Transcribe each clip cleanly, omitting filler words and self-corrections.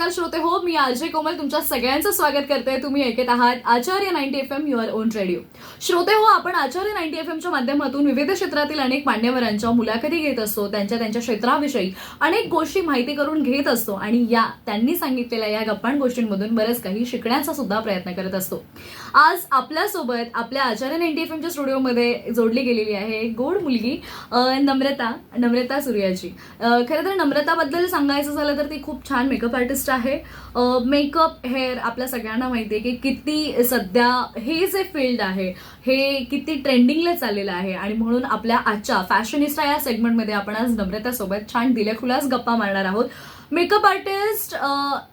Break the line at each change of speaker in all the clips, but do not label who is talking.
नमस्कार श्रोते हो, मी आरजे कोमल तुमच्या सगळ्यांचं स्वागत करते. तुम्ही ऐकत आहात आचार्य 90 FM युअर ओन रेडिओ. श्रोते हो, आपण आचार्य 90 FMच्या माध्यमातून विविध क्षेत्रातील अनेक मान्यवरांच्या मुलाखती घेत असतो. त्यांच्या क्षेत्राविषयी अनेक गोष्टी माहिती करून घेत असतो आणि त्यांनी सांगितलेल्या या गप्पां गोष्टींमधून बरंच काही शिकण्याचा सुद्धा प्रयत्न करत असतो. आज आपल्यासोबत आपल्या आचार्य 90 FMच्या स्टुडिओमध्ये जोडली गेलेली आहे गोड मुलगी नम्रता सूर्याजी. खरं तर नम्रताबद्दल सांगायचं झालं तर ती खूप छान मेकअप आर्टिस्ट आहे. मेकअप हेअर आपल्या सगळ्यांना माहिती आहे की किती सध्या हे जे फील्ड आहे हे किती ट्रेंडिंगला चाललेलं आहे आणि म्हणून आपल्या आजच्या फॅशनिस्टा या सेगमेंटमध्ये आपण आज नम्रतासोबत छान दिलखुलास गप्पा मारणार आहोत. मेकअप आर्टिस्ट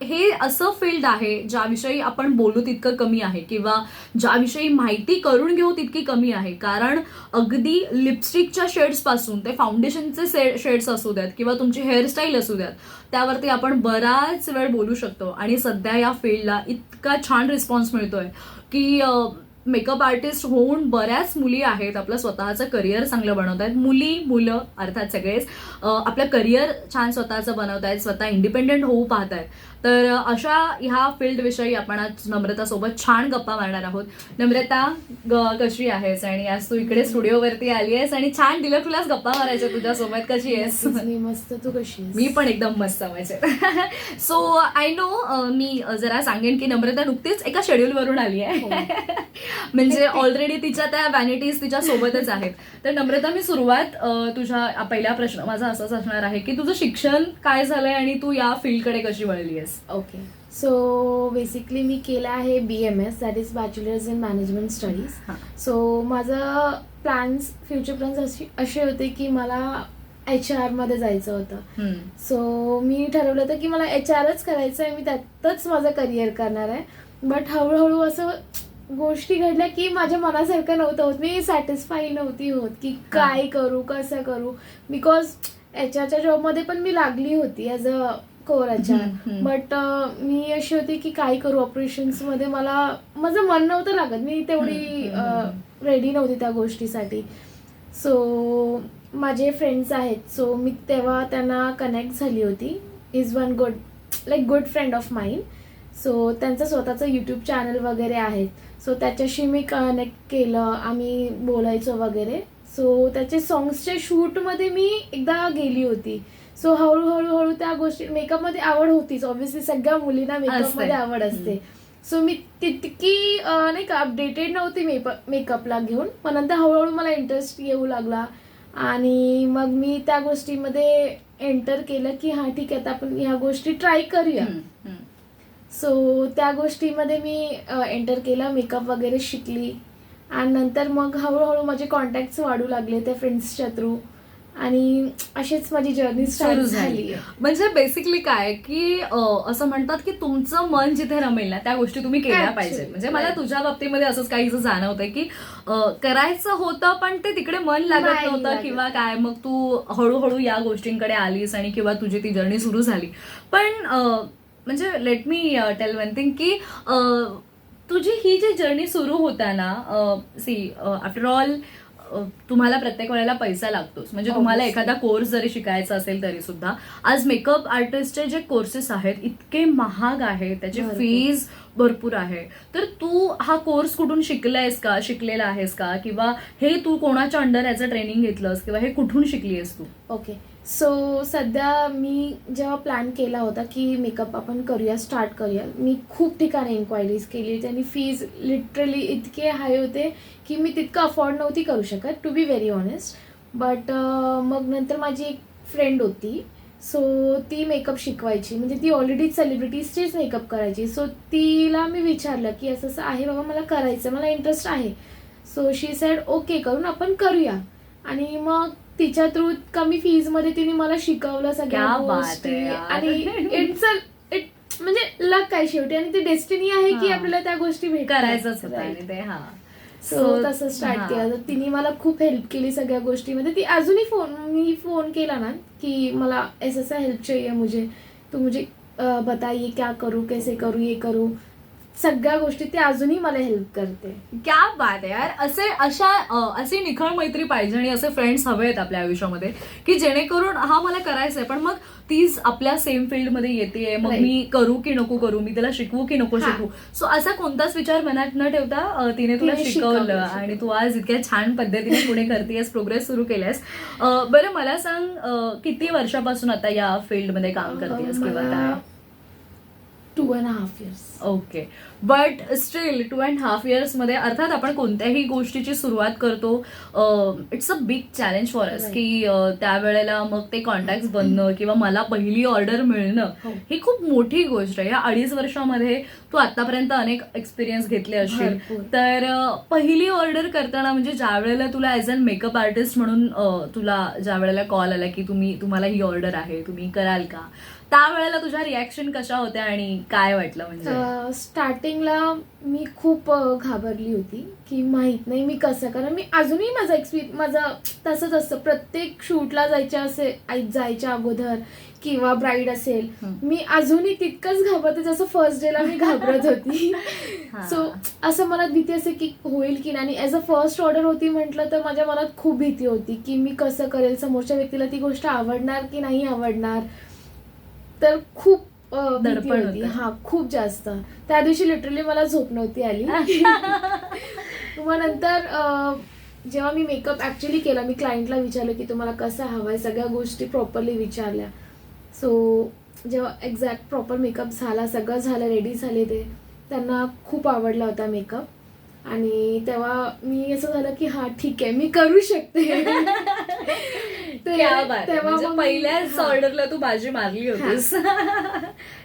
हे असं फील्ड आहे ज्याविषयी आपण बोलू तितकं कमी आहे किंवा ज्याविषयी माहिती करून घेऊ तितकी कमी आहे. कारण अगदी लिपस्टिकच्या शेड्स पासून ते फाउंडेशनचे शेड्स असू द्यात किंवा तुमची हेअरस्टाईल असू द्यात त्यावरती आपण बराच वेळ बोलू शकतो. आणि सध्या या फील्डला इतका छान रिस्पॉन्स मिळतोय की मेकअप आर्टिस्ट होऊन बऱ्याच मुली आहेत आपलं स्वतःचं करिअर चांगलं बनवत आहेत. मुलं अर्थात सगळेच आपलं करिअर छान स्वतःचं बनवत आहेत, स्वतः इंडिपेंडेंट होऊ पाहत आहेत. तर अशा ह्या फील्ड विषयी आपण आज नम्रतासोबत छान गप्पा मारणार आहोत. नम्रता, कशी आहेस? आणि आज तू इकडे स्टुडिओवरती आली आहेस आणि छान दिलखुलास गप्पा मारायच्या तुझ्यासोबत. कशी आहेस?
मी मस्त. तू कशी आहेस?
मी पण एकदम मस्त मजेत. सो आय नो, मी जरा सांगेन की नम्रता नुकतीच एका शेड्यूलवरून आली आहे. म्हणजे ऑलरेडी तिच्या त्या व्हॅनिटीज तिच्या सोबतच आहेत. तर नम्रता, मी सुरुवात तुझ्या पहिला प्रश्न माझा असाच असणार आहे की तुझं शिक्षण काय झालंय आणि तू या फील्डकडे कशी वळली आहेस?
ओके, सो बेसिकली मी केलं आहे BMS, that is bachelors in management studies. So माझं फ्युचर प्लॅन्स असे होते की मला HR मध्ये जायचं होतं. सो मी ठरवलं होतं की मला HRच करायचं आहे, मी त्यातच माझं करिअर करणार आहे. बट हळूहळू असं गोष्टी घडल्या की माझ्या मनासारखं नव्हतं होत. मी सॅटिस्फाई नव्हती होत की काय करू, कसं करू. बिकॉज HRच्या जॉबमध्ये पण मी लागली होती as a core HR. But मी अशी होती की काय करू, ऑपरेशन्स मध्ये माझं मन नव्हतं लागत. मी तेवढी रेडी नव्हती त्या गोष्टीसाठी. सो माझे फ्रेंड्स आहेत, सो मी तेव्हा त्यांना कनेक्ट झाली होती. Is one good friend of माईन. सो त्यांचं स्वतःचं यूट्यूब चॅनल वगैरे आहेत. सो त्याच्याशी मी कनेक्ट केलं, आम्ही बोलायचो वगैरे. सो त्याचे सॉंग्सच्या शूटमध्ये मी एकदा गेली होती. सो हळूहळू त्या गोष्टी, मेकअपमध्ये आवड होतीच ऑब्व्हियसली, सगळ्या मुलींना मेकअपमध्ये आवड असते. सो मी तितकी नाही का अपडेटेड नव्हती मेकअपला घेऊन. पण नंतर हळूहळू मला इंटरेस्ट येऊ लागला आणि मग मी त्या गोष्टीमध्ये एंटर केलं की हां ठीक आहे, आता आपण ह्या गोष्टी ट्राय करूया. सो त्या गोष्टीमध्ये मी एंटर केलं, मेकअप वगैरे शिकली आणि नंतर मग हळूहळू माझे कॉन्टॅक्ट्स वाढू लागले त्या फ्रेंड्सच्या थ्रू आणि अशीच माझी जर्नी स्टार्ट झाली.
म्हणजे बेसिकली काय की असं म्हणतात की तुमचं मन जिथे रमेल ना त्या गोष्टी तुम्ही केल्या पाहिजे. म्हणजे मला तुझ्या बाबतीमध्ये असंच काही जाणवतंय की करायचं होतं पण ते तिकडे मन लागत नव्हतं किंवा काय, मग तू हळूहळू या गोष्टींकडे आलीस आणि किंवा तुझी ती जर्नी सुरू झाली. पण म्हणजे let me tell one thing की तुझी ही जी जर्नी सुरू होता ना, आफ्टर ऑल तुम्हाला प्रत्येक वेळेला पैसा लागतोच. म्हणजे तुम्हाला एखादा कोर्स जरी शिकायचा असेल तरी सुद्धा आज मेकअप आर्टिस्टचे जे कोर्सेस आहेत इतके महाग आहेत, त्याची फीज भरपूर आहे. तर तू हा कोर्स कुठून शिकलेला आहेस का, किंवा हे तू कोणाच्या अंडर याचं ट्रेनिंग घेतलंस किंवा हे कुठून शिकली आहेस तू?
ओके, सो सध्या मी जेव्हा प्लॅन केला होता की मेकअप आपण स्टार्ट करूया, मी खूप ठिकाणी इन्क्वायरीज केली होती आणि फीज लिटरली इतके हाय होते की मी तितकं अफोर्ड नव्हती करू शकत, to be very honest. But मग नंतर माझी एक फ्रेंड होती, सो ती मेकअप शिकवायची, म्हणजे ती ऑलरेडी सेलिब्रिटीजचेच मेकअप करायची. सो तिला मी विचारलं की असं असं आहे बाबा, मला करायचं, मला इंटरेस्ट आहे. सो शी सेड ओके, आपण करूया. आणि मग तिच्या थ्रू कमी फीज मध्ये तिने मला शिकवलं सगळ्या गोष्टी. आणि म्हणजे लक आहे शेवटी आणि ती डेस्टिनी आहे की आपल्याला त्या गोष्टी
करायचंच.
सो तसं स्टार्ट केलं. तर तिने मला खूप हेल्प केली सगळ्या गोष्टीमध्ये. ती अजूनही मी फोन केला ना की मला ऐसा हेल्प चाहिए मुझे, तो मुझे बताइए क्या करूँ, कैसे करूँ, ये करूँ. सगळ्या गोष्टी ते अजूनही मला हेल्प करते.
क्या बात आहे यार. अशी निखळ मैत्री पाहिजे आणि असे फ्रेंड्स हवे आहेत आपल्या आयुष्यामध्ये की जेणेकरून हा मला करायचंय पण मग तीच आपल्या सेम फील्डमध्ये येते, मग
Right.
मी करू की नको करू, मी तिला शिकवू की नको
हा.
शिकवू. सो असा कोणताच विचार मनात न ठेवता तिने तुला
तिने
शिकवलं
शिकवलं.
आणि तू आज इतक्या छान पद्धतीने पुढे करतेस, प्रोग्रेस सुरू केल्यास. बरं मला सांग, किती वर्षापासून आता या फील्डमध्ये काम करतेस किंवा
मला
काय?
2.5 years.
Okay. But still 2.5 years मध्ये अर्थात आपण कोणत्याही गोष्टीची सुरुवात करतो, it's a big challenge for us
Right.
की त्यावेळेला मग ते कॉन्टॅक्ट बनणं किंवा मला पहिली ऑर्डर मिळणं
हो.
ही खूप मोठी गोष्ट आहे. या 2.5 वर्षामध्ये तू आतापर्यंत अनेक एक्सपिरियन्स घेतले असतील,
भरपूर.
तर पहिली ऑर्डर करताना म्हणजे ज्या वेळेला तुला ॲज अन मेकअप आर्टिस्ट म्हणून तुला ज्या वेळेला कॉल आला की तुम्हाला ही ऑर्डर आहे, तुम्ही कराल का, त्यावेळेला तुझ्या रिॲक्शन कशा होत्या आणि काय वाटलं? म्हणजे
स्टार्टिंगला मी खूप घाबरली होती की माहित नाही मी कसं, कारण मी अजूनही माझं तसंच असतं. प्रत्येक शूटला जायच्या अगोदर किंवा ब्राईड असेल, मी अजूनही तितकंच घाबरते जसं फर्स्ट डेला मी घाबरत होती. सो असं मनात भीती असे की होईल की नाही. ॲज अ फर्स्ट ऑर्डर होती म्हटलं तर माझ्या मनात खूप भीती होती की मी कसं करेल, समोरच्या व्यक्तीला ती गोष्ट आवडणार की नाही आवडणार. तर खूप भीती
दडपण
होती.
होतं.
हा, खूप जास्त. त्या दिवशी लिटरली मला झोप नव्हती आली. मग नंतर जेव्हा मी मेकअप ऍक्च्युली केला, मी क्लायंटला विचारलं की तुम्हाला कसं हवंय, सगळ्या गोष्टी प्रॉपरली विचारल्या. सो जेव्हा एक्झॅक्ट प्रॉपर मेकअप झाला, सगळं झालं, रेडी झाले, ते त्यांना खूप आवडला होता मेकअप. आणि तेव्हा मी असं झालं की हा ठीक आहे, मी करू शकते.
क्या बात आहे. म्हणजे
मग
पहिल्याच
हा.
ऑर्डरला तू बाजी मारली होतीस.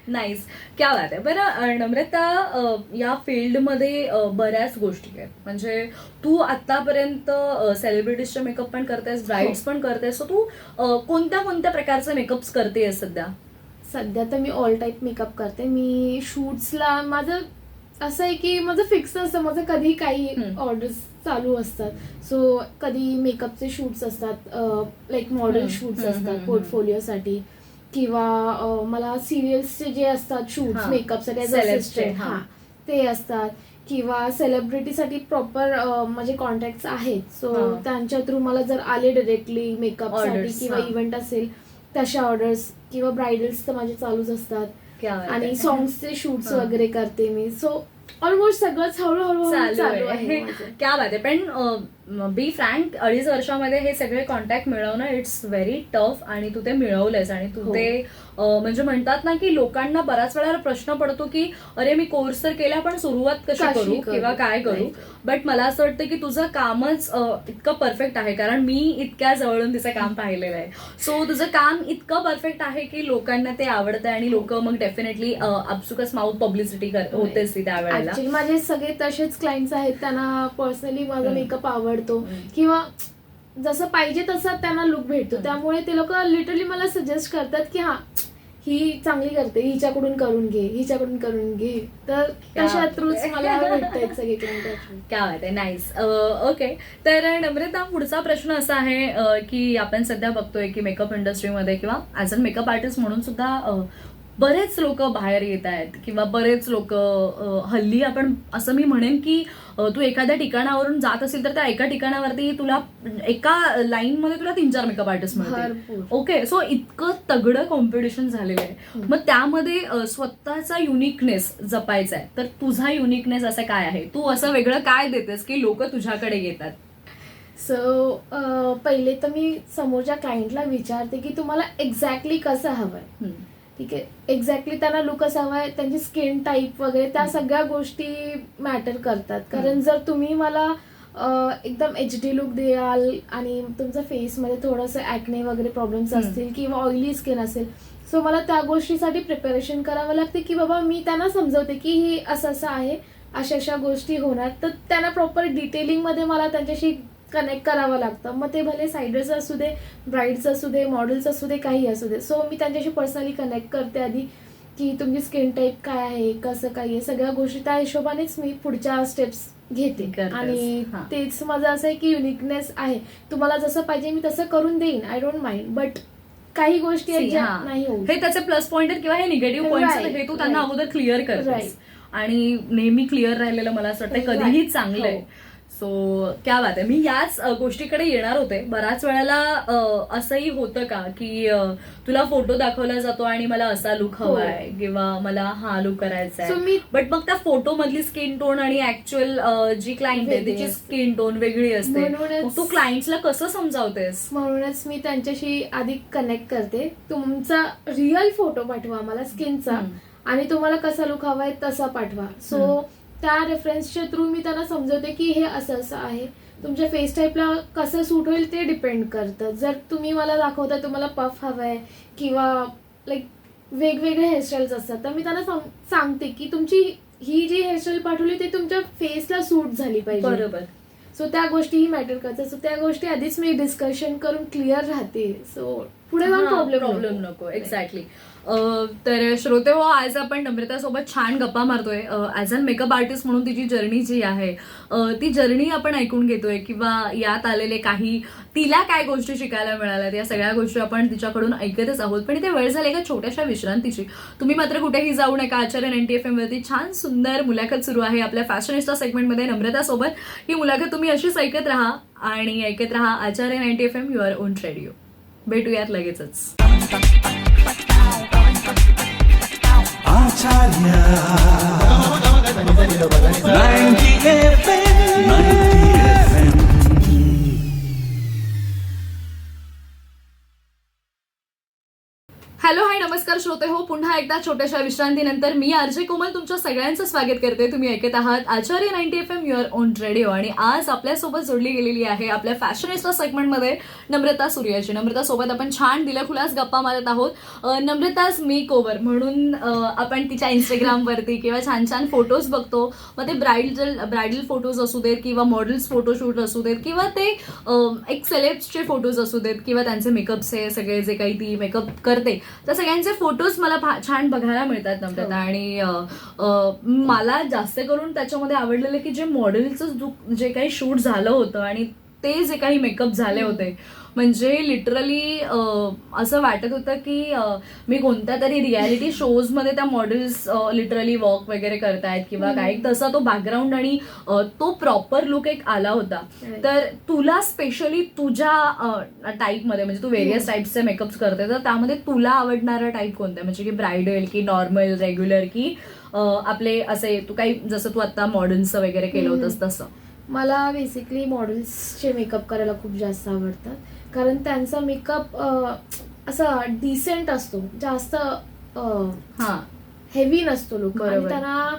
नाईस. क्या बात आहे. बरं नम्रता, या फील्डमध्ये बऱ्याच गोष्टी आहेत. म्हणजे तू आतापर्यंत सेलिब्रिटीजचे मेकअप पण करतेस, ब्राईड्स पण करतेस. सो तू कोणत्या कोणत्या प्रकारचे मेकअप्स करतेस सध्या?
सध्या तर मी ऑल टाईप मेकअप करते. मी शूट्सला माझं असं आहे की माझं फिक्स असतं, माझं कधी काही ऑर्डर्स चालू असतात. सो कधी मेकअपचे शूट्स असतात, लाईक मॉडेल शूट्स असतात पोर्टफोलिओसाठी, किंवा मला सिरियल्सचे जे असतात शूट्स मेकअपसाठी ॲज असिस्टंट, हा, ते असतात. किंवा सेलिब्रिटीसाठी प्रॉपर माझे कॉन्टॅक्ट्स आहेत. सो त्यांच्या थ्रू मला जर आले डायरेक्टली मेकअपसाठी किंवा इव्हेंट असेल तशा ऑर्डर्स, किंवा ब्रायडल्स तर माझे चालूच असतात. आणि सॉंग्सचे शूट्स वगैरे करते मी. सो ऑलमोस्ट सगळंच हळूहळू चालू आहे.
क्या बात आहे. पण बी फ्रँक, 2.5 वर्षामध्ये हे सगळे कॉन्टॅक्ट मिळवणं इट्स व्हेरी टफ आणि तू ते मिळवलंयस. आणि तू ते म्हणजे म्हणतात ना की लोकांना बऱ्याच वेळा प्रश्न पडतो की अरे मी कोर्स तर केला पण सुरुवात कशी करू किंवा काय करू. बट मला असं वाटतं की तुझं कामच इतकं परफेक्ट आहे, कारण मी इतक्या जवळून तिचं काम पाहिलेलं आहे. सो तुझं काम इतकं परफेक्ट आहे की लोकांना ते आवडतं आणि लोक मग डेफिनेटली आपसुकच माउथ पब्लिसिटी होतेच ती त्यावेळेला.
ऍक्च्युली माझे सगळे तसेच क्लायंट्स आहेत, त्यांना पर्सनली माझा मेकअप आवडतो किंवा जसं पाहिजे तसा त्यांना लुक भेटतो. त्यामुळे ते लोक लिटरली मला सजेस्ट करतात की हा, ही चांगली करते, हिच्याकडून करून घे, हिच्याकडून करून घे. तर तशा थ्रूच मला भेटतायत सगळे क्लायंट.
क्या बात आहे. नाईस. ओके. तर नम्रता, पुढचा प्रश्न असा आहे की आपण सध्या बघतोय की मेकअप इंडस्ट्रीमध्ये किंवा ॲज अ मेकअप आर्टिस्ट म्हणून सुद्धा बरेच लोक बाहेर येत आहेत किंवा बरेच लोक हल्ली, आपण असं मी म्हणेन की तू एखाद्या ठिकाणावरून जात असेल तर त्या एका ठिकाणावरती तुला एका लाईन मध्ये तुला 3-4 मेकअप आर्टिस्ट मिळतील. ओके. सो इतकं तगडं कॉम्पिटिशन झालेलं आहे. मग त्यामध्ये स्वतःचा युनिकनेस जपायचा आहे, तर तुझा युनिकनेस असं काय आहे? तू असं वेगळं काय देतेस की लोक तुझ्याकडे येतात?
सो पहिले तर मी समोरच्या क्लायंटला विचारते की तुम्हाला एक्झॅक्टली कसं हवंय. ठीक आहे, एक्झॅक्टली त्यांना लुक कसा हवाय, त्यांची स्किन टाईप वगैरे त्या सगळ्या गोष्टी मॅटर करतात. कारण जर तुम्ही मला एकदम HD लुक द्याल आणि तुमच्या फेसमध्ये थोडंसं ॲक्ने वगैरे प्रॉब्लेम्स असतील किंवा ऑइली स्किन असेल, सो मला त्या गोष्टीसाठी प्रिपरेशन करावं लागते की बाबा मी त्यांना समजवते की ही असं असं आहे, अशा अशा गोष्टी होणार. तर त्यांना प्रॉपर डिटेलिंगमध्ये मला त्यांच्याशी कनेक्ट करावं लागतं. मग ते भले सायडर्स असू दे, ब्राईड्स असू दे, मॉडेल्स असू दे, काही असू दे. सो मी त्यांच्याशी पर्सनली कनेक्ट करते आधी की तुमची स्किन टाईप काय आहे, कसं काय आहे, सगळ्या गोष्टी त्या हिशोबानेच मी पुढच्या स्टेप्स घेते. आणि तेच माझं असं आहे की युनिकनेस आहे, तुम्हाला जसं पाहिजे मी तसं करून देईन, आय डोंट माइंड. बट काही गोष्टी आहेत ज्या नाही होऊ,
हे त्याचे प्लस पॉइंट आहेत किंवा हे निगेटिव्ह पॉइंट हे तू त्यांना अगोदर क्लिअर करतेस. आणि नेहमी क्लिअर राहिलेलं मला असं वाटतं कधीही चांगलं आहे. सो क्या बात आहे. मी याच गोष्टीकडे येणार होते. बऱ्याच वेळेला असंही होतं का की तुला फोटो दाखवला जातो आणि मला असा लुक हवा आहे किंवा मला हा लुक करायचा आहे, बट मग त्या फोटो मधली स्किन टोन आणि ऍक्च्युअल जी क्लायंट आहे त्याची स्किन टोन वेगळी असते. मग तू क्लायंटला कसं समजावतेस?
म्हणूनच मी त्यांच्याशी आधी कनेक्ट करते. तुमचा रिअल फोटो पाठवा मला स्किनचा आणि तुम्हाला कसा लुक हवा आहे तसा पाठवा. सो त्या रेफरन्सच्या थ्रू मी त्यांना समजवते की हे असं असं आहे. तुमच्या फेस टाईपला कसं सूट होईल ते डिपेंड करतं. जर तुम्ही मला दाखवता तुम्हाला पफ हवाय किंवा लाईक वेगवेगळे हेअरस्टाईल्स असतात तर मी त्यांना सांगते की तुमची ही जी हेअरस्टाईल पाठवली ती तुमच्या फेसला सूट झाली पाहिजे.
बरोबर.
सो त्या गोष्टीही मॅटर करतात. सो त्या गोष्टी आधीच मी डिस्कशन करून क्लिअर राहते. सो पुढे जाऊन
प्रॉब्लेम नको. एक्झॅक्टली. तर श्रोते हो, आज आपण नम्रता सोबत छान गप्पा मारतोय. ऍज अन मेकअप आर्टिस्ट म्हणून तिची जर्नी जी आहे ती जर्नी आपण ऐकून घेतोय किंवा यात आलेले काही तिला काय गोष्टी शिकायला मिळाल्या या सगळ्या गोष्टी आपण तिच्याकडून ऐकतच आहोत. पण इथे वेळ झाली एका छोट्याशा विश्रांतीची. तुम्ही मात्र कुठेही जाऊ नका. आचार्य 90 FM वरती छान सुंदर मुलाखत सुरू आहे आपल्या फॅशनिस्टा सेगमेंटमध्ये नम्रता सोबत. ही मुलाखत तुम्ही अशीच ऐकत राहा आणि ऐकत राहा आचार्य 90 FM युअर ओन रेडिओ. भेटूयात लगेचच.
Acharya 90 FM 90 FM.
हॅलो, हाय, नमस्कार श्रोते हो. पुन्हा एकदा छोट्याशा विश्रांतीनंतर मी आरजे कोमल तुमच्या सगळ्यांचं स्वागत करते. तुम्ही ऐकत आहात आचार्य 90 FM युअर ओन रेडिओ आणि आज आपल्यासोबत जोडली गेलेली आहे आपल्या फॅशनिस्टा सेगमेंटमध्ये नम्रता सूर्याची. नम्रता सोबत आपण छान दिलखुलास गप्पा मारत आहोत. नम्रताज मेक ओव्हर म्हणून आपण तिच्या इंस्टाग्रामवरती किंवा छान छान फोटोज बघतो. मग ते ब्रायडल फोटोज असू देत किंवा मॉडेल्स फोटोशूट असू देत किंवा ते एक सेलेब्सचे फोटोज असू देत किंवा त्यांचे मेकअपचे सगळे जे काही ती मेकअप करते तर सगळ्यांचे फोटोज मला छान बघायला मिळतात नम्रता. आणि मला जास्त करून त्याच्यामध्ये आवडलेलं की जे मॉडेलचं जे काही शूट झालं होतं आणि ते जे काही मेकअप झाले होते म्हणजे लिटरली असं वाटत होतं की मी कोणत्या तरी रियालिटी शोज मध्ये त्या मॉडेल्स लिटरली वॉक वगैरे करतायत किंवा काय. तसा तो बॅकग्राऊंड आणि तो प्रॉपर लुक एक आला होता. तर तुला स्पेशली तुझ्या टाईपमध्ये म्हणजे तू वेरियस टाईपचे मेकअप करते तर त्यामध्ये तुला आवडणारा टाईप कोणता म्हणजे की ब्रायडल की नॉर्मल रेग्युलर की आपले असे तू काही जसं तू आता मॉडर्नचं वगैरे केलं होतंस तसं?
मला बेसिकली मॉडेल्सचे मेकअप करायला खूप जास्त आवडतात कारण त्यांचा मेकअप असा डिसेंट असतो. जास्त हेवी नसतो लुक. आणि त्यांना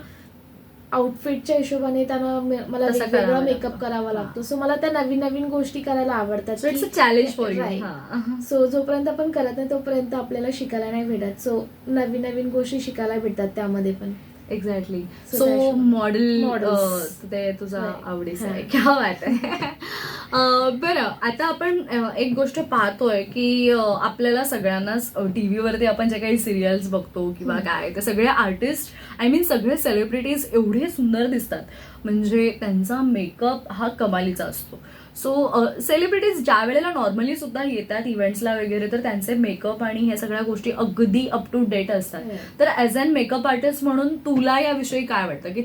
आउटफिटच्या हिशोबाने त्यांना मला वेगवेगळा मेकअप करावा लागतो. सो मला त्या नवीन नवीन गोष्टी करायला आवडतात.
Challenge for you.
सो जोपर्यंत आपण करत नाही तोपर्यंत आपल्याला शिकायला नाही भेटत. सो नवीन नवीन गोष्टी शिकायला भेटतात त्यामध्ये पण.
एक्झॅक्टली. सो मॉडेल ते तुझा आवडीचा आहे. क्या बात आहे. बरं, आता आपण एक गोष्ट पाहतोय की आपल्याला सगळ्यांनाच टीव्हीवरती आपण जे काही सिरियल्स बघतो किंवा काय ते सगळे आर्टिस्ट आय मीन सगळे सेलिब्रिटीज एवढे सुंदर दिसतात म्हणजे त्यांचा मेकअप हा कमालीचा असतो. सो सेलिब्रिटीज ज्या वेळेला नॉर्मली सुद्धा येतात इव्हेंट्सला वगैरे तर त्यांचे मेकअप आणि ह्या सगळ्या गोष्टी अगदी अप टू डेट असतात. तर ॲज अन मेकअप आर्टिस्ट म्हणून तुला याविषयी काय वाटतं की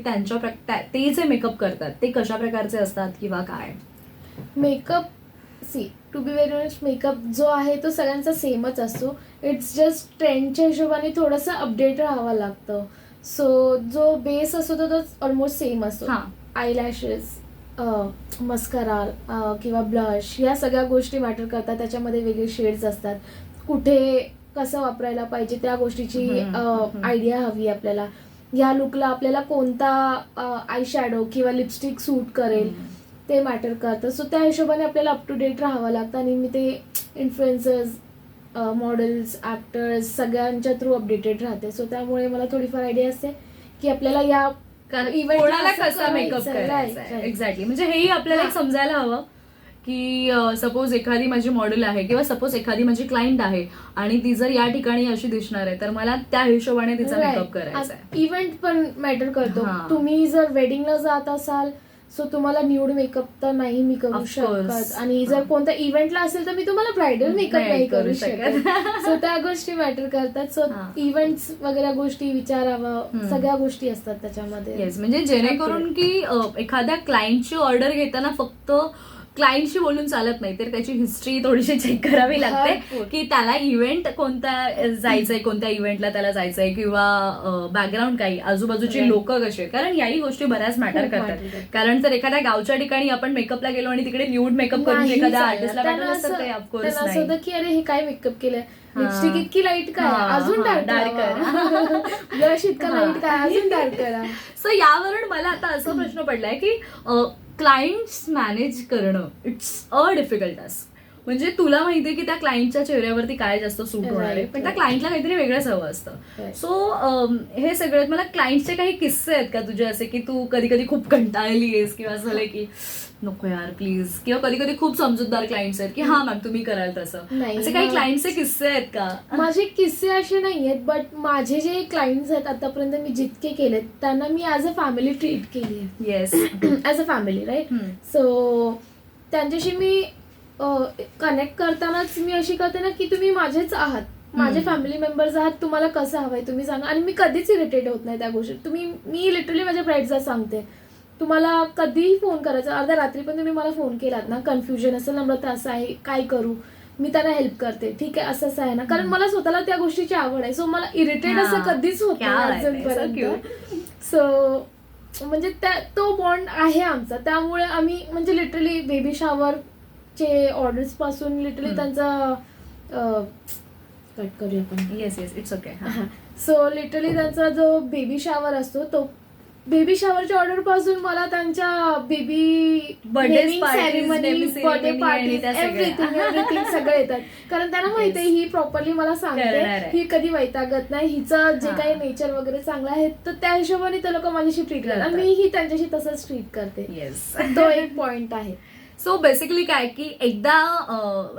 ते जे मेकअप करतात ते कशा प्रकारचे असतात किंवा काय?
Makeup to be very honest makeup जो आहे तो सगळ्यांचा सेमच असतो. इट्स जस्ट ट्रेंडच्या हिशोबाने थोडंसं अपडेट राहावं लागतं. सो जो बेस असतो तो ऑलमोस्ट सेम असतो. आयलॅशेस, मस्करा किंवा ब्लश या सगळ्या गोष्टी मॅटर करतात. त्याच्यामध्ये वेगळे शेड्स असतात. कुठे कसं वापरायला पाहिजे त्या गोष्टीची आयडिया हवी आपल्याला. या लुकला आपल्याला कोणता आय शॅडो किंवा लिपस्टिक सूट करेल ते मॅटर करतं. सो त्या हिशोबाने आपल्याला अप टू डेट राहावं लागतं. आणि मी ते इन्फ्लुएन्सर्स, मॉडेल्स, ऍक्टर्स सगळ्यांच्या थ्रू अपडेटेड राहते. सो त्यामुळे मला थोडीफार आयडिया असते की आपल्याला या
कोणाला कसा मेकअप करायचा. एक्झॅक्टली. म्हणजे हेही आपल्याला एक समजायला हवं की सपोज एखादी माझी मॉडेल आहे किंवा सपोज एखादी माझी क्लायंट आहे आणि ती जर या ठिकाणी अशी दिसणार आहे तर मला त्या हिशोबाने तिचा मेकअप करायचा आहे.
इव्हेंट पण मॅटर करतो. तुम्ही जर वेडिंगला जात असाल सो तुम्हाला न्यूड मेकअप तर नाही मी करू
Of course.
शकत, आणि जर कोणत्या इव्हेंटला असेल तर मी तुम्हाला ब्रायडल मेकअप नाही करू शकत. सो त्या गोष्टी मॅटर करतात. सो
हा.
इव्हेंट्स वगैरे गोष्टी विचारावं,
हम्म.
सगळ्या गोष्टी असतात त्याच्यामध्ये.
येस, म्हणजे जेणेकरून की एखाद्या क्लायंटची ऑर्डर घेताना फक्त क्लायंटशी बोलून चालत नाही, तर त्याची हिस्ट्री थोडीशी चेक करावी लागते
भरपूर.
की त्याला इव्हेंट कोणता जायचंय, कोणत्या इव्हेंटला त्याला जायचंय, किंवा बॅकग्राऊंड काही, आजूबाजूची
Right.
लोक कशी आहेत, कारण याही गोष्टी बऱ्याच मॅटर
खूप
करतात.
matter करतात.
कारण जर एखाद्या गावच्या ठिकाणी आपण मेकअपला गेलो आणि तिकडे न्यूड मेकअप करून
नाही
एखाद्या
चालत.
आर्टिस्टला
त्यांना
भेटलं तर ते
असं
ऑफकोर्स
त्यांना असं
नाही.
होतं की अरे हे काय मेकअप केलंय,
हा.
लिपस्टिक इतकी लाईट काय,
हा,
अजून
हा,
डार्क
dark
ब्लश इतका
हा.
लाईट काय, अजून डार्क करा.
सो यावरून मला आता असा प्रश्न पडलाय की क्लायंट्स मॅनेज करणं इट्स अ डिफिकल्ट टास्क. म्हणजे तुला माहितीये की त्या क्लायंटच्या चेहऱ्यावरती काय जास्त सूट होणार आहे,
Right,
पण त्या
right.
क्लायंटला काहीतरी वेगळंच हवं असतं.
Right.
सो हे सगळ्यात मला क्लायंटचे काही किस्से आहेत का तुझे, असे की तू कधी कधी खूप कंटाळली आहेस, किंवा असं झालंय की नको यार प्लीज, किंवा कधी कधी खूप समजूतदार क्लायंट्स आहेत की हा मॅम तुम्ही कराल तसं,
नाही,
असे काही
मग-
क्लायंटचे किस्से आहेत का?
माझे किस्से असे नाही आहेत, बट माझे जे क्लायंट्स आहेत आतापर्यंत मी जितके केलेत त्यांना मी ॲज अ फॅमिली ट्रीट केली आहे.
Yes.
As a family, right. So त्यांच्याशी मी कनेक्ट करतानाच मी अशी करते ना की तुम्ही माझेच आहात, माझे
हम्म.
फॅमिली मेंबर्स आहात, तुम्हाला कसं हवंय तुम्ही सांगा. आणि मी कधीच इरिटेट होत नाही त्या गोष्टी. मी लिटरली माझ्या ब्राईड्सला सांगते, तुम्हाला कधीही फोन करायचा, अर्ध्या रात्री पण तुम्ही मला फोन केलात ना, कन्फ्युजन असेल, नम्रता असं आहे, काय करू, मी त्यांना हेल्प करते, ठीक आहे असं असं आहे ना, कारण मला स्वतःला त्या गोष्टीची आवड आहे. सो मला इरिटेट
हा.
असं कधीच होत
क्या
नाही
बात आहे, so
अजूनपर्यंत. सो म्हणजे तो बॉन्ड आहे आमचा. त्यामुळे आम्ही म्हणजे लिटरली बेबी शॉवरचे ऑर्डर्स पासून लिटरली त्यांचा कट करूया आपण.
Yes yes, it's okay.
So literally त्यांचा जो बेबी शॉवर असतो, तो बेबी शॉवरच्या ऑर्डर पासून मला त्यांच्या baby
Birthday parties,
ceremony,
baby
birthday
ceremony आणि
पार्टीज,
त्या सगळ्या.
एव्हरीथिंग सगळे येतात. कारण त्यांना माहिती आहे ही प्रॉपरली मला
करणार
सांगते,
आहे.
ही कधी वैतागत नाही, हिचं जे
हा.
काही नेचर वगैरे चांगलं आहे, तर त्या हिशोबाने ते लोक माझ्याशी ट्रीट करतात.
करतात.
मीही त्यांच्याशी तसंच ट्रीट करते.
येस.
तो एक पॉइंट आहे.
सो बेसिकली काय की एकदा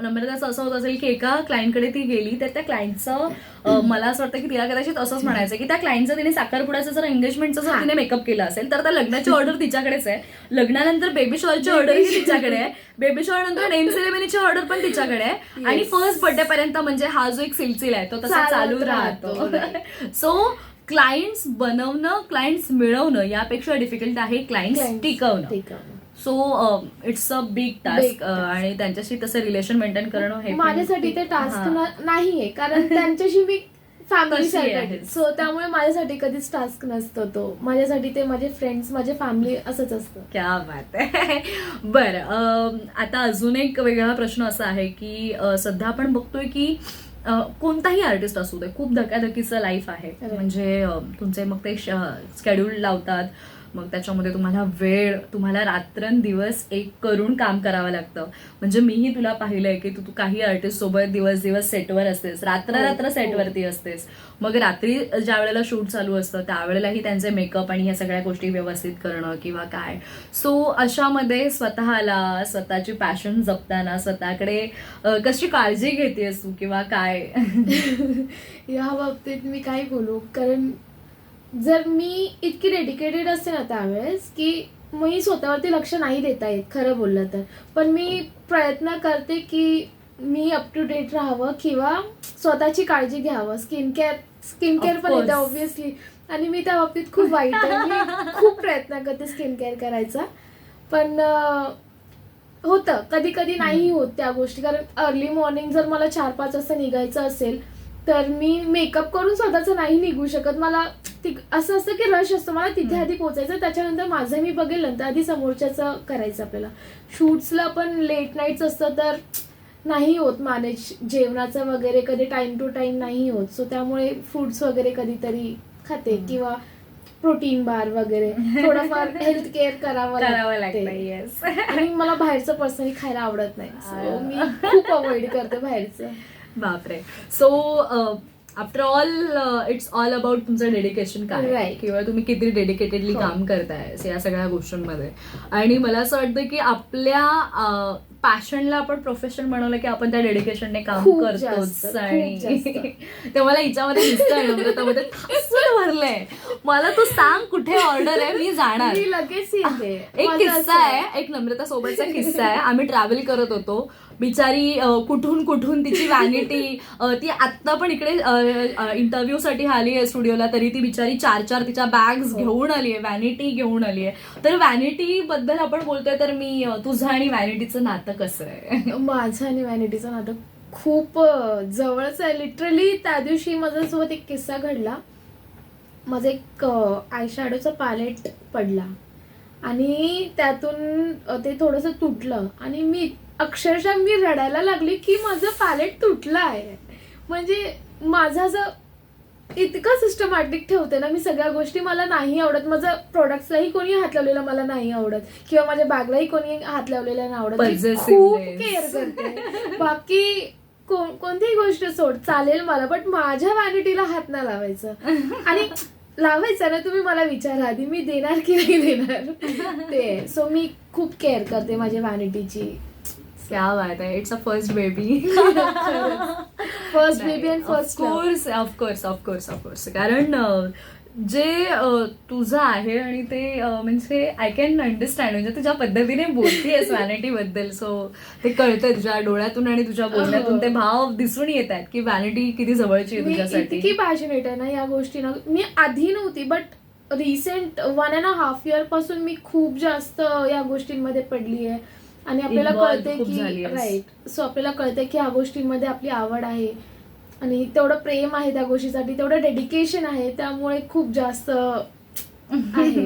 नम्रताचं असं होत असेल की एका क्लायंटकडे ती गेली, तर त्या क्लायंटचं मला असं वाटतं की तिला कदाचित असंच म्हणायचं की त्या क्लायंटचं तिने साखरपुड्याचं जर एंगेजमेंटचं जर तिने मेकअप केला असेल, तर त्या लग्नाची ऑर्डर तिच्याकडेच आहे, लग्नानंतर बेबी शॉवरची ऑर्डर ही तिच्याकडे आहे, बेबी शॉवर नंतर नेम सेरेमनीची ऑर्डर पण तिच्याकडे आहे, आणि फर्स्ट बर्थडे पर्यंत म्हणजे हा जो एक सिलसिला आहे तो तसा चालू
चालत
राहतो.
राहतो.
सो क्लायंट्स बनवणं, क्लायंट्स मिळवणं यापेक्षा डिफिकल्ट आहे क्लायंट्स टिकवणं. So it's a big task,
task.
आणि त्यांच्याशी तसं रिलेशन मेंटेन करणं हे पण
माझ्यासाठी ते
हा.
टास्क नाहीये, कारण त्यांच्याशी मी फॅमिली
तशी आहे.
सारखं. सो त्यामुळे माझ्यासाठी कधीच टास्क नसतो तो. माझ्यासाठी ते माझे फ्रेंड्स, माझे फॅमिली असंच असतं.
क्या बात आहे. बरं, आता अजून एक वेगळा प्रश्न असा आहे की सध्या आपण बघतोय की कोणताही आर्टिस्ट असू दे, खूप धकाधकीचं लाईफ आहे.
Correct.
म्हणजे तुमचे मग ते स्केड्यूल लावतात, मग त्याच्यामध्ये तुम्हाला रात्रंदिवस एक करून काम करावं लागतं. म्हणजे मीही तुला पाहिलंय की तू काही आर्टिस्ट सोबत दिवस सेटवर असतेस, रात्र
हो.
सेटवरती असतेस, मग रात्री ज्या वेळेला शूट चालू असतं त्यावेळेलाही त्यांचे मेकअप आणि ह्या सगळ्या गोष्टी व्यवस्थित करणं किंवा काय. सो अशामध्ये स्वतःला, स्वतःची पॅशन जपताना स्वतःकडे कशी काळजी घेतेस तू किंवा काय?
या बाबतीत मी काय बोलू, कारण जर मी इतकी डेडिकेटेड असते ना त्यावेळेस की मी स्वतःवरती लक्ष नाही देता येत खरं बोललं तर, पण मी प्रयत्न करते की मी अप टू डेट राहावं किंवा स्वतःची काळजी घ्यावं. स्किन केअर पण येते ऑब्व्हियसली, आणि मी त्या बाबतीत खूप वाईट आहे. मी खूप प्रयत्न करते स्किन केअर करायचा, पण होतं कधी कधी नाही होत त्या गोष्टी. कारण अर्ली मॉर्निंग जर मला 4-5 वाजता निघायचं असेल तर मी मेकअप करून स्वतःचं नाही निघू शकत. मला असं असतं की रश असतं, मला तिथे आधी पोहोचायचं, त्याच्यानंतर माझं मी बघेल, नंतर आधी समोरच्याचं करायचं आपल्याला. शूट्सला पण लेट नाईट्स असतं तर नाही होत मॅनेज, जेवणाचं वगैरे कधी टाइम टू टाइम नाही होत. सो त्यामुळे फ्रुट्स वगैरे कधीतरी खाते किंवा प्रोटीन बार वगैरे, थोडंफार हेल्थ केअर करावं
लागतं.
लागते.
येस.
आणि मला बाहेरचं पर्सनली खायला आवडत नाही, सो मी खूप अवॉइड करते बाहेरचं.
बापरे. So after all it's all about तुमचं डेडिकेशन काय,
Right.
किंवा तुम्ही किती डेडिकेटेडली
हो.
काम करताय या सगळ्या गोष्टींमध्ये. आणि मला असं वाटतं की आपल्या पॅशनला आपण प्रोफेशन बनवलं की आपण त्या डेडिकेशनने काम
खूप
करतोच.
जास्त, खूप
आणि
जास्त.
ते मला हिच्यामध्ये दिसतंय, नम्रतामध्ये ठासून भरलंय. मला तू सांग कुठे ऑर्डर आहे, मी जाणार.
मी लगेच येते.
एक
माझं
किस्सा
असं
आहे, एक नम्रता सोबतचा किस्सा आहे. आम्ही ट्रॅव्हल करत होतो, बिचारी कुठून कुठून तिची व्हॅनिटी, ती आत्ता पण इकडे इंटरव्ह्यू साठी आली आहे स्टुडिओला, तरी ती बिचारी 4 तिच्या बॅग्स घेऊन आली आहे, व्हॅनिटी घेऊन आली आहे. तर व्हॅनिटी बद्दल आपण बोलतोय, तर मी तुझं आणि व्हॅनिटीचं नातं कसं आहे?
माझं आणि व्हॅनिटीचं नातं खूप जवळच आहे. लिटरली त्या दिवशी माझ्यासोबत एक किस्सा घडला. माझं एक आय शॅडोचा पॅलेट पडला आणि त्यातून ते थोडंसं तुटलं आणि मी अक्षरशः मी रडायला लागली की माझं पॅलेट तुटलं आहे. म्हणजे माझं असं इतकं सिस्टमॅटिक ठेवते ना मी सगळ्या गोष्टी. मला नाही आवडत माझं प्रोडक्ट्सलाही कोणी हात लावलेलं मला नाही आवडत, किंवा माझ्या बॅगलाही कोणी हात लावलेला नाही आवडत. मी खूप केअर करते. बाकी कोणतीही गोष्ट सोड चालेल मला, बट माझ्या व्हॅनिटीला हात नाही लावायचं. आणि लावायचं ना तुम्ही मला विचारा आधी, मी देणार की नाही देणार ते. सो मी खूप केअर करते माझ्या व्हॅनिटीची.
क्या बात आहे. It's a first baby.
First baby and first
of course of course of course of course. कारण जे तुझं आहे आणि ते म्हणजे आय कॅन अंडरस्टँड, म्हणजे तुझ्या पद्धतीने बोलतेस व्हॅनिटी बद्दल. सो ते कळतंय तुझ्या डोळ्यातून आणि तुझ्या बोलण्यातून ते भाव दिसून येत आहेत की व्हॅनिटी किती जवळची आहे
मी
तुझ्यासाठी.
इतकी पॅशनेट आहे ना या गोष्टीनं. मी आधी नव्हती, बट रिसेंट 1.5 year पासून मी खूप जास्त या गोष्टींमध्ये पडली आहे. आणि आपल्याला
Involved
कळतंय
खूप
की
झाली आहेस.
राईट, सो आपल्याला कळतंय की ह्या गोष्टींमध्ये आपली आवड आहे आणि तेवढं प्रेम आहे त्या गोष्टीसाठी, तेवढं डेडिकेशन आहे, त्यामुळे खूप जास्त आहे.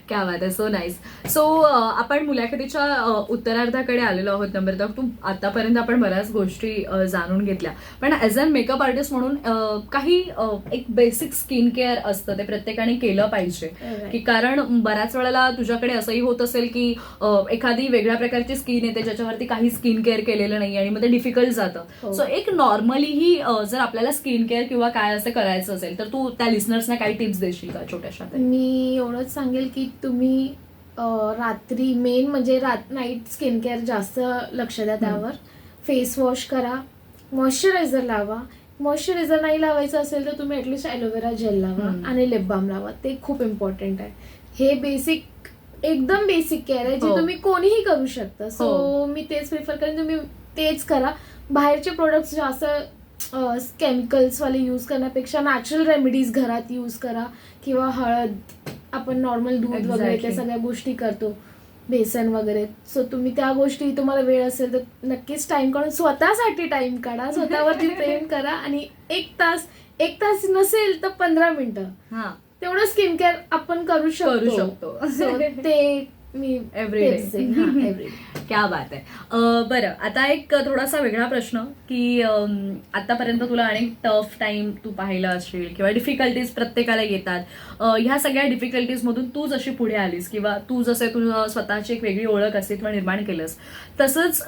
क्या बात आहे. So nice. सो आपण मुलाखतीच्या उत्तरार्धाकडे आलेलो आहोत. नम्रता, तू आतापर्यंत आपण बऱ्याच गोष्टी जाणून घेतल्या, पण ऍज अ मेकअप आर्टिस्ट म्हणून काही एक बेसिक स्किन केअर असतं, ते प्रत्येकाने केलं पाहिजे. की कारण बऱ्याच वेळेला तुझ्याकडे असंही होत असेल की एखादी वेगळ्या प्रकारची स्किन येते ज्याच्यावरती काही स्किन केअर केलेलं नाही आणि मग ते डिफिकल्ट जातं.
हो.
सो एक नॉर्मलीही जर आपल्याला स्किन केअर किंवा काय असं करायचं असेल तर तू त्या लिस्नर्सना काही टिप्स देशील का छोट्याशा?
मी एवढंच सांगेल की तुम्ही रात्री मेन म्हणजे नाईट स्किन केअर जास्त लक्ष द्या त्यावर. फेस वॉश करा, मॉइश्चरायझर लावा. मॉइश्चरायझर नाही लावायचं असेल तर तुम्ही ऍटलिस्ट ॲलोवेरा जेल लावा आणि लिप बाम लावा. ते खूप इम्पॉर्टंट आहे. हे बेसिक, एकदम बेसिक केअर आहे जे तुम्ही कोणीही करू शकता. सो मी तेच प्रिफर करेन, तुम्ही तेच करा. बाहेरचे प्रोडक्ट्स जास्त केमिकल्स वाले यूज करण्यापेक्षा नॅचरल रेमेडीज घरात यूज करा, किंवा हळद, आपण नॉर्मल दूध वगैरे त्या सगळ्या गोष्टी करतो, बेसन वगैरे. सो तुम्ही त्या गोष्टी, तुम्हाला वेळ असेल तर नक्कीच टाइम काढून स्वतःसाठी टाइम काढा, स्वतःवरती प्रेम करा. आणि 1 तास नसेल तर 15 मिनिटं तेवढं स्किन केअर आपण करू शकतो. So ते मी
एव्हरीडे. क्या बात आहे. बरं, आता एक थोडासा वेगळा प्रश्न की आतापर्यंत तुला अनेक टफ टाइम तू पाहिलं असेल किंवा डिफिकल्टीज प्रत्येकाला येतात. ह्या सगळ्या डिफिकल्टीज मधून तू जशी पुढे आलीस किंवा तू जसे तुझं स्वतःची एक वेगळी ओळख अस्तित्व निर्माण केलंस, तसंच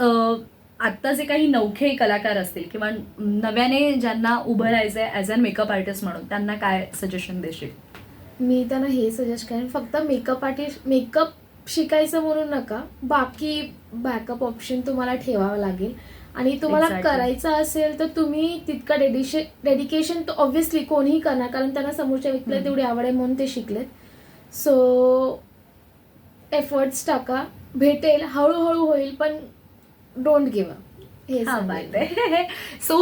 आता जे काही नवखे कलाकार असतील किंवा नव्याने ज्यांना उभं राहायचंय ऍज अ मेकअप आर्टिस्ट म्हणून, त्यांना काय सजेशन देशील?
मी त्यांना हे सजेस्ट करेन, फक्त मेकअप शिकायचं म्हणून नका, बाकी बॅकअप ऑप्शन तुम्हाला ठेवावं लागेल. आणि तुम्हाला करायचं असेल तर तुम्ही तितकं डेडिकेशन तर ऑब्व्हियसली कोणीही करणार, कारण त्यांना समोरच्या व्यक्तीला तेवढी आवड आहे म्हणून ते शिकलेत. सो एफर्ट्स टाका, भेटेल, हळूहळू होईल, पण don't give up.
So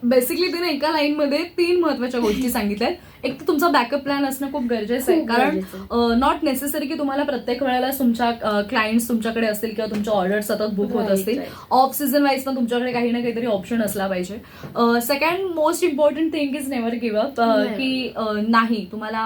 basically तिने एका लाईन मध्ये 3 महत्वाच्या गोष्टी सांगितल्यात. एक तर तुमचा बॅकअप प्लॅन असणं खूप गरजेचं आहे, कारण नॉट नेसेसरी की तुम्हाला प्रत्येक वेळेला तुमच्या क्लायंट्स तुमच्याकडे असतील किंवा तुमच्या ऑर्डर सतत बुक होत असतील. ऑफ सीझन वाईज पण तुमच्याकडे काही ना काहीतरी ऑप्शन असला पाहिजे. Second most important thing is never give up. की नाही, तुम्हाला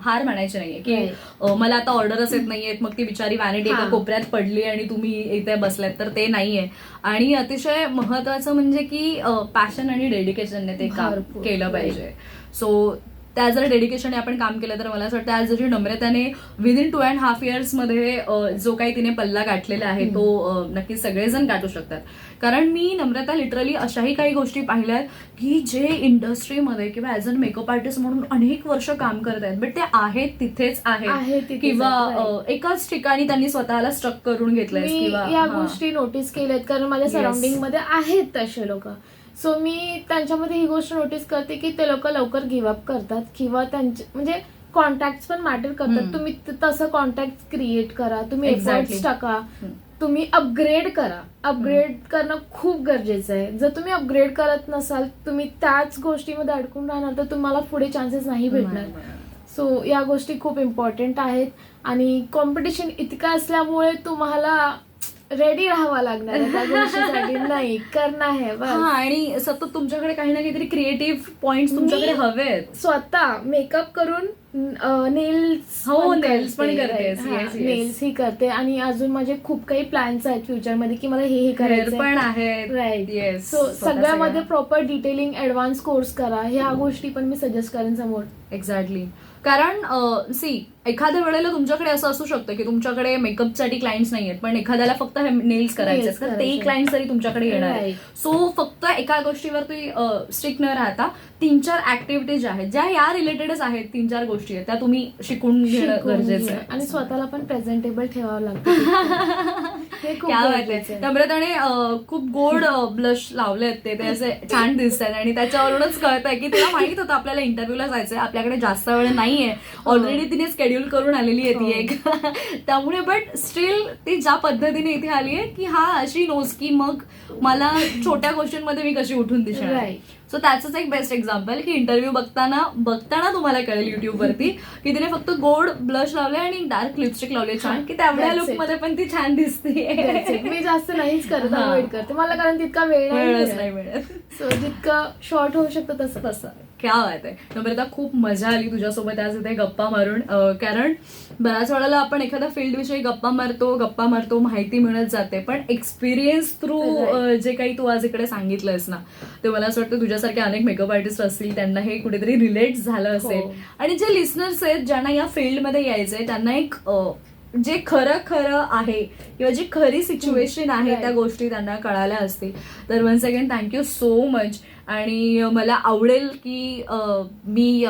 हार मानायची नाहीये की मला आता ऑर्डरच येत नाहीयेत, मग ती बिचारी व्हॅनिटी एका कोपऱ्यात पडली आणि तुम्ही इथे बसलात, तर ते नाहीये. आणि अतिशय महत्वाचं म्हणजे की पॅशन आणि डेडिकेशनने ते काम केलं पाहिजे. सो त्या जर डेडिकेशनने आपण काम केलं तर मला असं वाटतं आज जशी नम्रताने विदिन 2.5 years मध्ये जो काही तिने पल्ला गाठलेला आहे तो नक्कीच सगळेजण गाठू शकतात. कारण मी नम्रता लिटरली अशाही काही गोष्टी पाहिल्यात की जे इंडस्ट्रीमध्ये किंवा ॲज अ मेकअप आर्टिस्ट म्हणून अनेक वर्ष काम करत आहेत, बट ते आहेत तिथेच
आहे
आहेत
तिथेच
किंवा
आहेत,
एकाच ठिकाणी त्यांनी स्वतःला स्ट्रक करून घेतलंय
मी
किंवा
या गोष्टी नोटीस केल्यात कारण माझ्या
Yes.
सराउंडिंग मध्ये आहेत तसे लोक. सो मी त्यांच्यामध्ये ही गोष्ट नोटीस करते की ते लोक लवकर गिव्हअप करतात किंवा त्यांचे म्हणजे कॉन्टॅक्ट पण मॅटर करतात. तुम्ही तसं कॉन्टॅक्ट क्रिएट करा, तुम्ही
Exactly.
एफर्ट्स टाका, तुम्ही अपग्रेड करा. अपग्रेड करणं खूप गरजेचं आहे. जर तुम्ही अपग्रेड करत नसाल, तुम्ही त्याच गोष्टीमध्ये अडकून राहणार तर तुम्हाला पुढे चान्सेस नाही भेटणार. सो या गोष्टी खूप इम्पॉर्टंट आहेत आणि कॉम्पिटिशन इतकं असल्यामुळे तुम्हाला रेडी राहावं लागणार आहे त्या गोष्टीसाठी. नाही करणं आहे बस.
हा, आणि सतत तुमच्याकडे काही ना काहीतरी क्रिएटिव्ह पॉइंट तुमच्याकडे हवेत.
स्वतः मेकअप करून नेल्स
हो, nails पण करतेस. Yes, yes.
नेल्स ही करते आणि अजून माझे खूप काही प्लॅन्स आहेत फ्युचरमध्ये की मला हे
हेअर
करायचं
पण आहेत.
राईट.
येस,
सो सगळ्यामध्ये प्रॉपर डिटेलिंग ऍडव्हान्स कोर्स करा. ह्या गोष्टी पण मी सजेस्ट करेन समोर.
एक्झॅक्टली. कारण एखाद्या वेळेला तुमच्याकडे असं असू शकतं की तुमच्याकडे मेकअपसाठी क्लायंट्स नाही आहेत, पण एखाद्याला फक्त हे नेल्स करायचे
Nails
तर ते
करायचे.
क्लायंट्स तरी तुमच्याकडे येणार आहेत.
Right.
सो फक्त एका गोष्टीवरती स्टिक न राहता 3-4 ऍक्टिव्हिटीज आहेत ज्या या रिलेटेडच आहेत. 3-4 गोष्टी आहेत त्या तुम्ही शिकून घेणं
शिकून
गरजेचं
घ्या.
आहे.
आणि स्वतःला पण प्रेझेंटेबल ठेवावं लागतं. हे खूप
क्या बात
गरजेचं
आहे.
आहे.
नम्रताने खूप गोड ब्लश लावले आहेत ते असे छान दिसत आहेत आणि त्याच्यावरूनच कळत आहे की तिला माहित होतं आपल्याला इंटरव्ह्यूला जायचंय, आपल्याकडे जास्त वेळ नाहीये, ऑलरेडी तिने स्केड्यूल करून आलेली आहे ती एक. त्यामुळे बट स्टील ती ज्या पद्धतीने इथे आली आहे की हा अशी नोस की मग मला छोट्या गोष्टींमध्ये मी कशी उठून दिसणार.
Right.
सो त्याच एक बेस्ट एक्झाम्पल की इंटरव्ह्यू बघताना तुम्हाला कळेल युट्यूब वरती की तिने फक्त गोड ब्लश लावले आणि डार्क लिपस्टिक लावले छान की तेवढ्या
That's
लुक
it.
मध्ये पण ती छान दिसते.
That's it. मी जास्त नाहीच करत,
हा.
अवॉइड करते. मला कारण तितका वेळ
वेळच नाही
नाही
मिळत.
सो जितकं शॉर्ट होऊ शकतं तसं.
तसं क्या बात आहे. नम्रता खूप मजा आली तुझ्यासोबत आज इथे गप्पा मारून. कारण बऱ्याच वेळेला आपण एखाद्या फील्ड विषयी गप्पा मारतो माहिती मिळत जाते, पण एक्सपिरियन्स थ्रू जे काही तू आज इकडे सांगितलंयस ना ते मला असं वाटतं तुझ्यासारखे अनेक मेकअप आर्टिस्ट असतील त्यांना हे कुठेतरी रिलेट झालं असेल.
हो.
आणि जे लिस्नर्स आहेत ज्यांना या फील्डमध्ये यायचंय त्यांना एक जे खरं आहे किंवा जी खरी सिच्युएशन आहे
Right.
त्या गोष्टी त्यांना कळाल्या असतील. तर once again thank you so much. आणि मला आवडेल की मी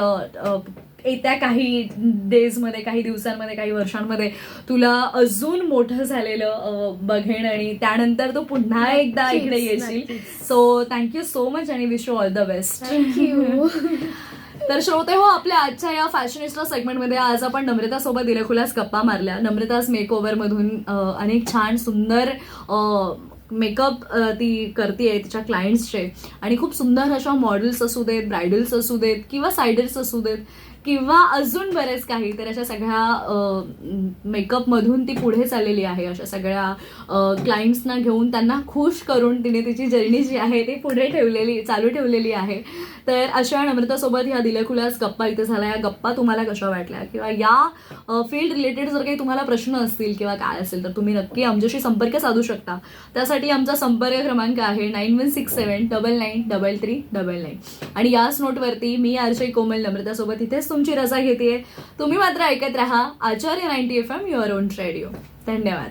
येत्या काही डेजमध्ये, काही दिवसांमध्ये, काही वर्षांमध्ये तुला अजून मोठं झालेलं बघेन आणि त्यानंतर तू पुन्हा एकदा
नक्कीच,
इकडे येशील.
नक्कीच.
सो थँक्यू सो मच आणि wish you all the best.
Thank you.
तर श्रोते हो, आपल्या आजच्या या फॅशनिस्टा सेगमेंटमध्ये आज आपण नम्रतासोबत दिलखुलास गप्पा मारल्या. नम्रतास मेकओव्हर मधून अनेक छान सुंदर मेकअप ती करते तिच्या क्लायंट्सचे आणि खूप सुंदर अशा मॉडेल्स असू देत, ब्रायडल्स असू देत किंवा सायडर्स असू देत किंवा अजून बरेच काही, तर अशा सगळ्या मेकअपमधून ती पुढे चाललेली आहे. अशा सगळ्या क्लायंट्सना घेऊन त्यांना खुश करून तिने तिची जर्नी जी आहे ती पुढे चालू ठेवलेली आहे. तर अशा नम्रतासोबत ह्या दिलखुलास गप्पा इथे झाल्या. या गप्पा तुम्हाला कशा वाटल्या किंवा या फील्ड रिलेटेड जर काही तुम्हाला प्रश्न असतील किंवा काय असेल तर तुम्ही नक्की आमच्याशी संपर्क साधू शकता. त्यासाठी आमचा संपर्क क्रमांक आहे 9167993399 आणि याच नोटवरती मी आरजे कोमल नम्रतासोबत इथेच तुमची रजा घेते. तुम्ही मात्र ऐकत राहा आचार्य 90 FM युअर ओन रेडिओ. धन्यवाद.